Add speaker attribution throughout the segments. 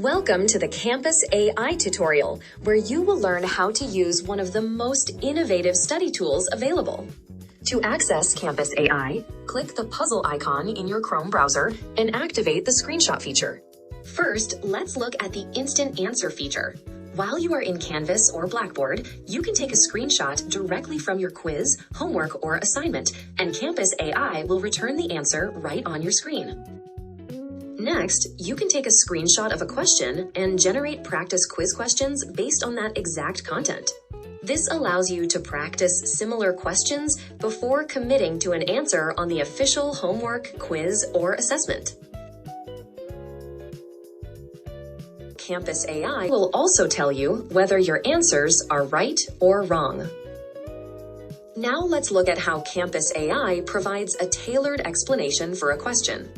Speaker 1: Welcome to the Campus AI tutorial, where you will learn how to use one of the most innovative study tools available. To access Campus AI, click the puzzle icon in your Chrome browser and activate the screenshot feature. First, let's look at the instant answer feature. While you are in Canvas or Blackboard, you can take a screenshot directly from your quiz, homework, or assignment, and Campus AI will return the answer right on your screen. Next, you can take a screenshot of a question and generate practice quiz questions based on that exact content. This allows you to practice similar questions before committing to an answer on the official homework, quiz, or assessment. Campus AI will also tell you whether your answers are right or wrong. Now let's look at how Campus AI provides a tailored explanation for a question.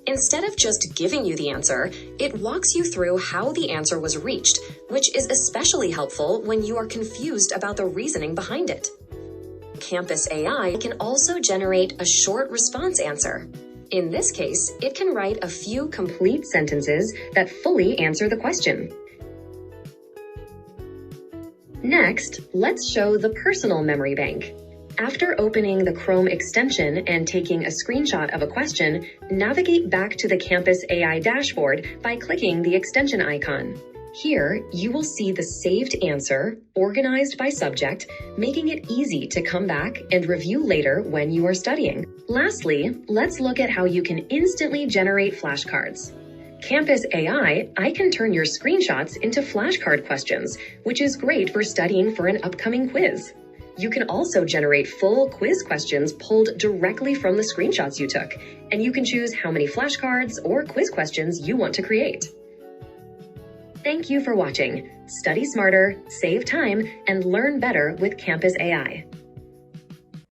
Speaker 1: Instead of just giving you the answer, it walks you through how the answer was reached, which is especially helpful when you are confused about the reasoning behind it. Campus AI can also generate a short response answer. In this case, it can write a few complete sentences that fully answer the question. Next, let's show the personal memory bank. After opening the Chrome extension and taking a screenshot of a question, navigate back to the Campus AI dashboard by clicking the extension icon. Here, you will see the saved answer, organized by subject, making it easy to come back and review later when you are studying. Lastly, let's look at how you can instantly generate flashcards. Campus AI can turn your screenshots into flashcard questions, which is great for studying for an upcoming quiz. You can also generate full quiz questions pulled directly from the screenshots you took, and you can choose how many flashcards or quiz questions you want to create. Thank you for watching. Study smarter, save time, and learn better with Campus AI.